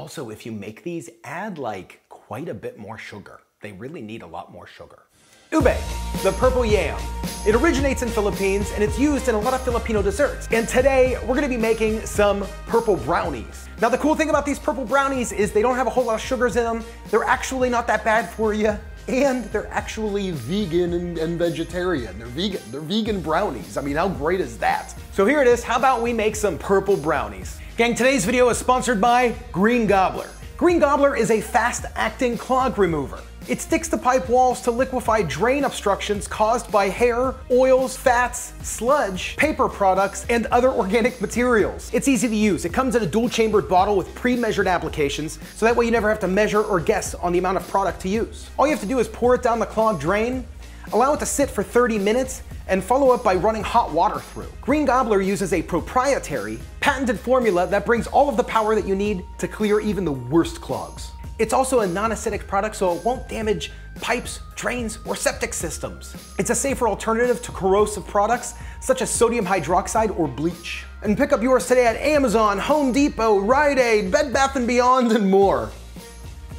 Also, if you make these, add like quite a bit more sugar. They really need a lot more sugar. Ube, the purple yam. It originates in Philippines and it's used in a lot of Filipino desserts. And today we're gonna be making some purple brownies. Now the cool thing about these purple brownies is they don't have a whole lot of sugars in them. They're actually not that bad for you. And they're actually vegan and vegetarian. They're vegan brownies. I mean, how great is that? So here it is, how about we make some purple brownies? Gang, today's video is sponsored by Green Gobbler. Green Gobbler is a fast-acting clog remover. It sticks to pipe walls to liquefy drain obstructions caused by hair, oils, fats, sludge, paper products, and other organic materials. It's easy to use. It comes in a dual-chambered bottle with pre-measured applications, so that way you never have to measure or guess on the amount of product to use. All you have to do is pour it down the clogged drain, allow it to sit for 30 minutes, and follow up by running hot water through. Green Gobbler uses a proprietary, patented formula that brings all of the power that you need to clear even the worst clogs. It's also a non-acidic product, so it won't damage pipes, drains, or septic systems. It's a safer alternative to corrosive products such as sodium hydroxide or bleach. And pick up yours today at Amazon, Home Depot, Rite Aid, Bed Bath & Beyond, and more.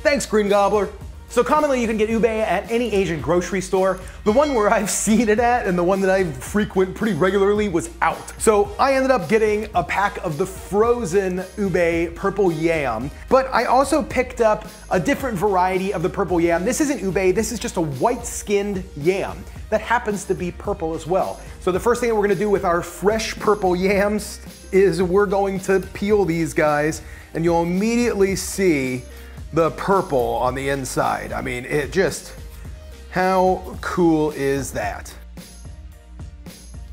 Thanks, Green Gobbler. So commonly you can get ube at any Asian grocery store. The one where I've seen it at and the one that I frequent pretty regularly was out. So I ended up getting a pack of the frozen ube purple yam, but I also picked up a different variety of the purple yam. This isn't ube, this is just a white-skinned yam that happens to be purple as well. So the first thing that we're gonna do with our fresh purple yams is we're going to peel these guys, and you'll immediately see the purple on the inside. I mean, it just, how cool is that?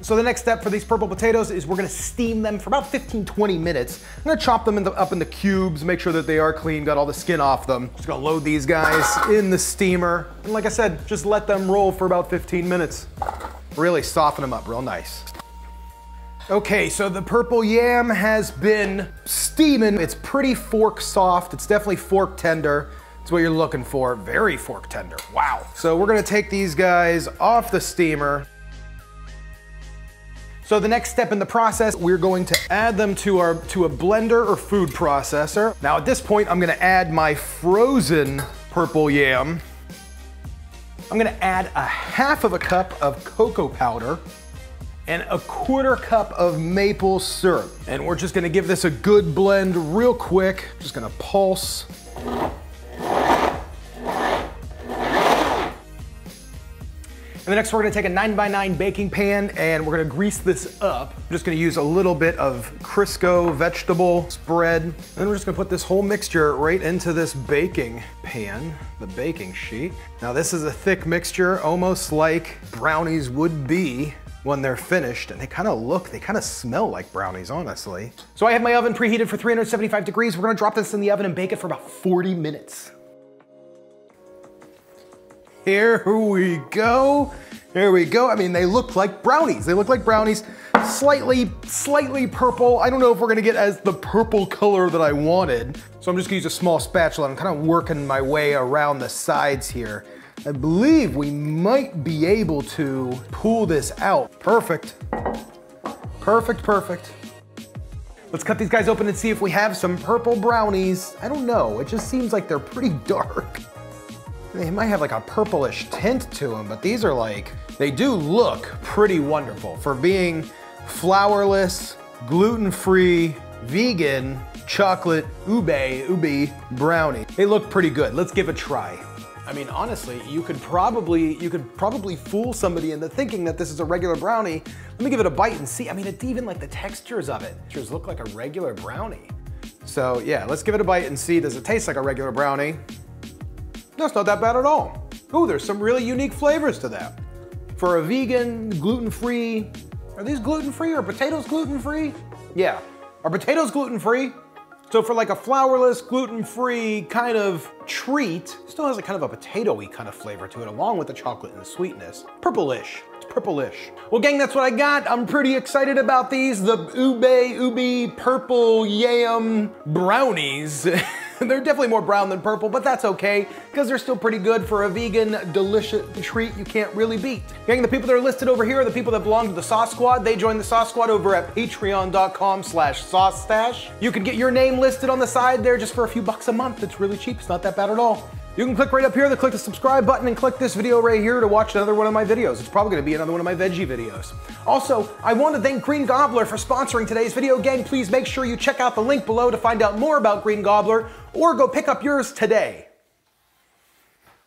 So the next step for these purple potatoes is we're gonna steam them for about 15-20 minutes. I'm gonna chop them up into cubes, make sure that they are clean, got all the skin off them. Just gonna load these guys in the steamer. And like I said, just let them roll for about 15 minutes. Really soften them up real nice. Okay, so the purple yam has been steaming. It's pretty fork soft. It's definitely fork tender. That's what you're looking for. Very fork tender. Wow. So we're gonna take these guys off the steamer. So the next step in the process, we're going to add them to a blender or food processor. Now at this point, I'm gonna add my frozen purple yam. I'm gonna add a half of a cup of cocoa powder and a quarter cup of maple syrup. And we're just gonna give this a good blend real quick. Just gonna pulse. And next we're gonna take a 9x9 baking pan and we're gonna grease this up. I'm just gonna use a little bit of Crisco vegetable spread. And then we're just gonna put this whole mixture right into this baking pan, the baking sheet. Now this is a thick mixture, almost like brownies would be when they're finished, and they kind of smell like brownies, honestly. So I have my oven preheated for 375 degrees. We're gonna drop this in the oven and bake it for about 40 minutes. Here we go. Here we go. I mean, they look like brownies. They look like brownies, slightly purple. I don't know if we're gonna get as the purple color that I wanted. So I'm just gonna use a small spatula. I'm kind of working my way around the sides here. I believe we might be able to pull this out. Perfect. Perfect, perfect. Let's cut these guys open and see if we have some purple brownies. I don't know, it just seems like they're pretty dark. They might have like a purplish tint to them, but these are like, they do look pretty wonderful for being flourless, gluten-free, vegan, chocolate, ube brownie. They look pretty good. Let's give it a try. I mean, honestly, you could probably fool somebody into thinking that this is a regular brownie. Let me give it a bite and see. I mean, it's even like the textures of it. Textures look like a regular brownie. So yeah, let's give it a bite and see, does it taste like a regular brownie? That's not that bad at all. Ooh, there's some really unique flavors to that. For a vegan, gluten-free, are these gluten-free or potatoes gluten-free? Yeah, are potatoes gluten-free? So for like a flourless, gluten-free kind of treat, still has a kind of a potato-y kind of flavor to it, along with the chocolate and the sweetness. Purplish, it's purplish. Well gang, that's what I got. I'm pretty excited about these, the UBE Purple Yam Brownies. They're definitely more brown than purple, but that's okay, because they're still pretty good for a vegan, delicious treat you can't really beat. Gang, the people that are listed over here are the people that belong to the Sauce Squad. They joined the Sauce Squad over at patreon.com/SauceStache. You can get your name listed on the side there just for a few bucks a month. It's really cheap, it's not that bad at all. You can click right up here, click the subscribe button, and click this video right here to watch another one of my videos. It's probably gonna be another one of my veggie videos. Also, I want to thank Green Gobbler for sponsoring today's video. Gang, please make sure you check out the link below to find out more about Green Gobbler, or go pick up yours today.